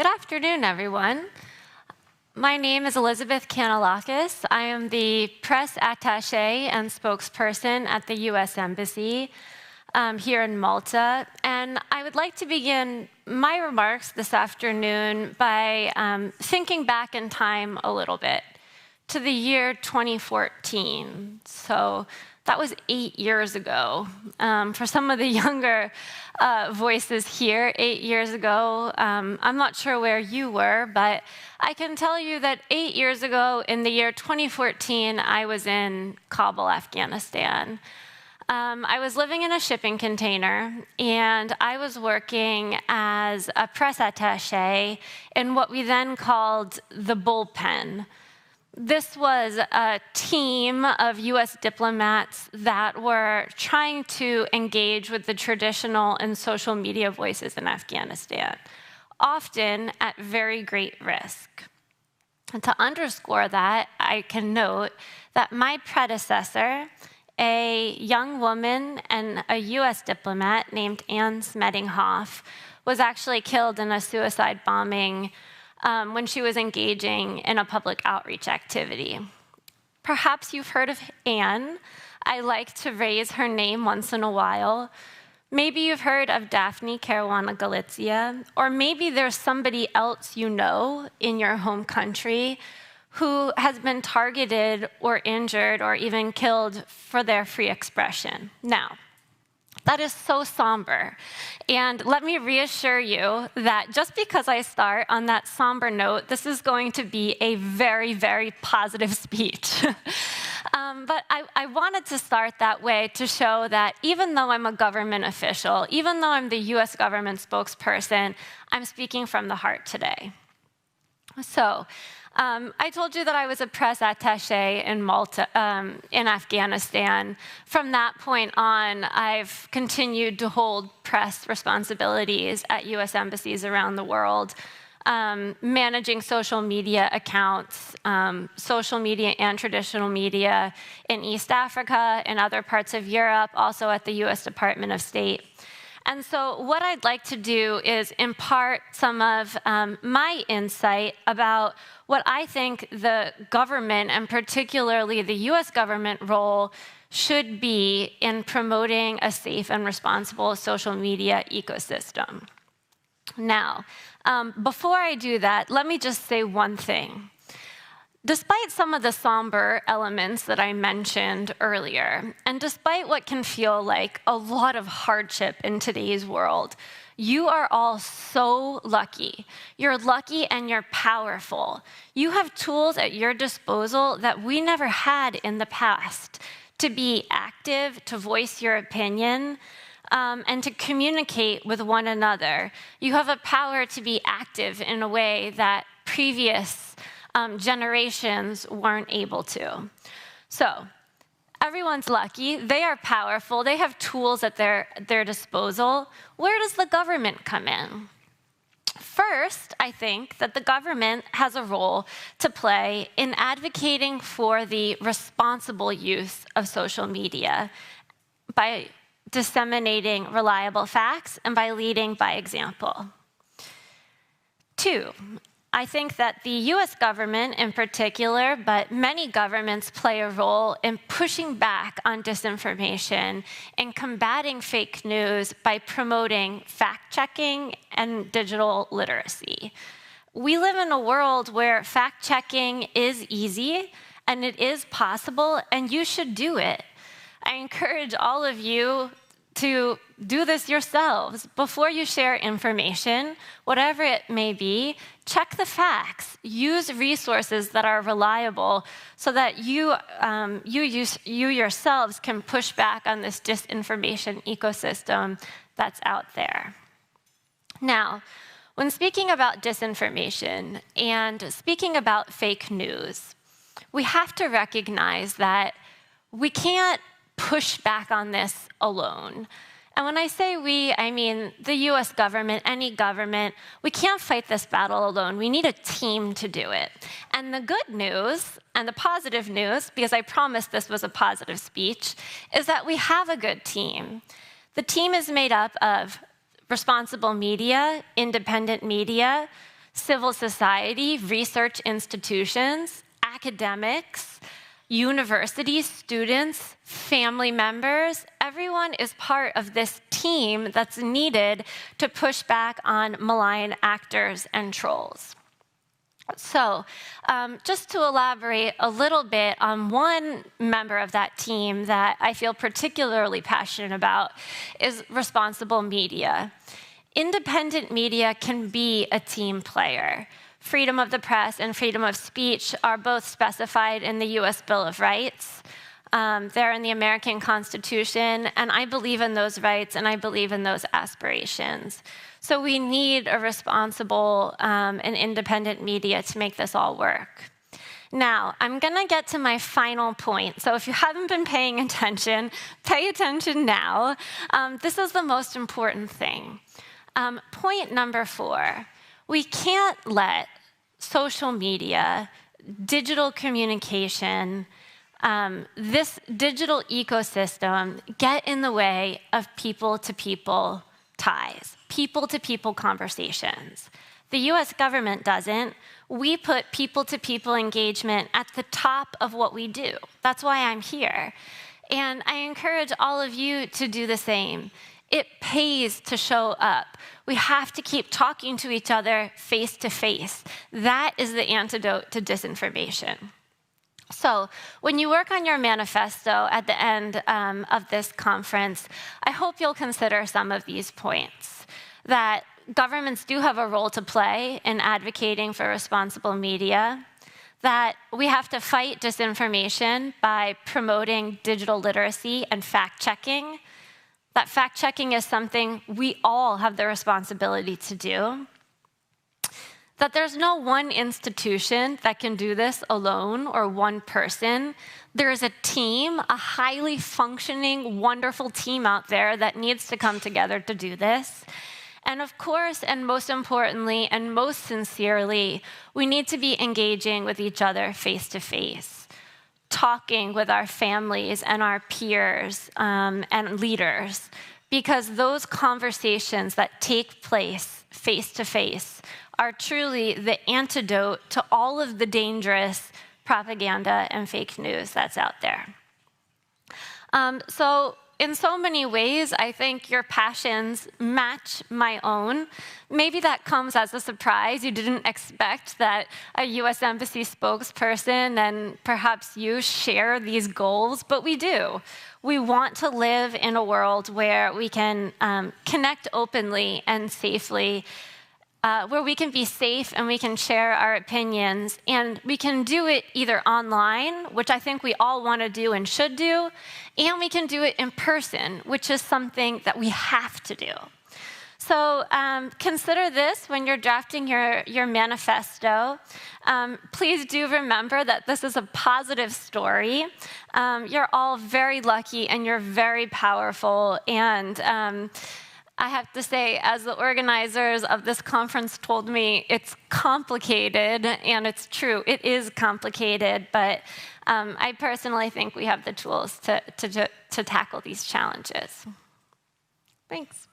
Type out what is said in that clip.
Good afternoon, everyone. My name is Elizabeth Canellakis. I am the press attaché and spokesperson at the U.S. Embassy here in Malta. And I would like to begin my remarks this afternoon by thinking back in time a little bit to the year 2014. So that was 8 years ago. For some of the younger voices here, 8 years ago, I'm not sure where you were, but I can tell you that 8 years ago, in the year 2014, I was in Kabul, Afghanistan. I was living in a shipping container, and I was working as a press attaché in what we then called the bullpen. This was a team of US diplomats that were trying to engage with the traditional and social media voices in Afghanistan, often at very great risk. And to underscore that, I can note that my predecessor, a young woman and a US diplomat named Anne Smedinghoff, was actually killed in a suicide bombing when she was engaging in a public outreach activity. Perhaps you've heard of Anne. I like to raise her name once in a while. Maybe you've heard of Daphne Caruana Galizia, or maybe there's somebody else you know in your home country who has been targeted or injured or even killed for their free expression. Now, that is so somber. And let me reassure you that just because I start on that somber note, this is going to be a very, very positive speech. But I wanted to start that way to show that even though I'm a government official, even though I'm the US government spokesperson, I'm speaking from the heart today. So, I told you that I was a press attaché in Malta, in Afghanistan. From that point on, I've continued to hold press responsibilities at US embassies around the world, managing social media accounts, social media and traditional media in East Africa and other parts of Europe, also at the US Department of State. And so what I'd like to do is impart some of my insight about what I think the government, and particularly the US government role, should be in promoting a safe and responsible social media ecosystem. Now, before I do that, let me just say one thing. Despite some of the somber elements that I mentioned earlier, and despite what can feel like a lot of hardship in today's world, you are all so lucky. You're lucky and you're powerful. You have tools at your disposal that we never had in the past to be active, to voice your opinion, and to communicate with one another. You have a power to be active in a way that previous generations weren't able to. So, everyone's lucky, they are powerful, they have tools at their disposal. Where does the government come in? First, I think that the government has a role to play in advocating for the responsible use of social media by disseminating reliable facts and by leading by example. Two, I think that the US government in particular, but many governments play a role in pushing back on disinformation and combating fake news by promoting fact-checking and digital literacy. We live in a world where fact-checking is easy and it is possible, and you should do it. I encourage all of you to do this yourselves. Before you share information, whatever it may be, check the facts. Use resources that are reliable so that you yourselves can push back on this disinformation ecosystem that's out there. Now, when speaking about disinformation and speaking about fake news, we have to recognize that we can't push back on this alone. And when I say we, I mean the US government, any government. We can't fight this battle alone. We need a team to do it. And the good news, and the positive news, because I promised this was a positive speech, is that we have a good team. The team is made up of responsible media, independent media, civil society, research institutions, academics, universities, students, family members, everyone is part of this team that's needed to push back on malign actors and trolls. So just to elaborate a little bit on one member of that team that I feel particularly passionate about is responsible media. Independent media can be a team player. Freedom of the press and freedom of speech are both specified in the US Bill of Rights. They're in the American Constitution, and I believe in those rights and I believe in those aspirations. So we need a responsible and independent media to make this all work. Now, I'm going to get to my final point. So if you haven't been paying attention, pay attention now. This is the most important thing. Point number 4, we can't let social media, digital communication, this digital ecosystem get in the way of people-to-people ties, people-to-people conversations. The US government doesn't. We put people-to-people engagement at the top of what we do. That's why I'm here. And I encourage all of you to do the same. It pays to show up. We have to keep talking to each other face to face. That is the antidote to disinformation. So when you work on your manifesto at the end of this conference, I hope you'll consider some of these points. That governments do have a role to play in advocating for responsible media. That we have to fight disinformation by promoting digital literacy and fact-checking. That fact-checking is something we all have the responsibility to do. That there's no one institution that can do this alone or one person. There is a team, a highly functioning, wonderful team out there that needs to come together to do this. And of course, and most importantly, and most sincerely, we need to be engaging with each other face to face, talking with our families and our peers and leaders, because those conversations that take place face to face are truly the antidote to all of the dangerous propaganda and fake news that's out there. So in so many ways, I think your passions match my own. Maybe that comes as a surprise. You didn't expect that a US Embassy spokesperson and perhaps you share these goals, but we do. We want to live in a world where we can connect openly and safely, where we can be safe and we can share our opinions, and we can do it either online, which I think we all want to do and should do, and we can do it in person, which is something that we have to do. So consider this when you're drafting your manifesto. Please do remember that this is a positive story. You're all very lucky and you're very powerful, and I have to say, as the organizers of this conference told me, it's complicated, and it's true. It is complicated, but I personally think we have the tools to tackle these challenges. Thanks.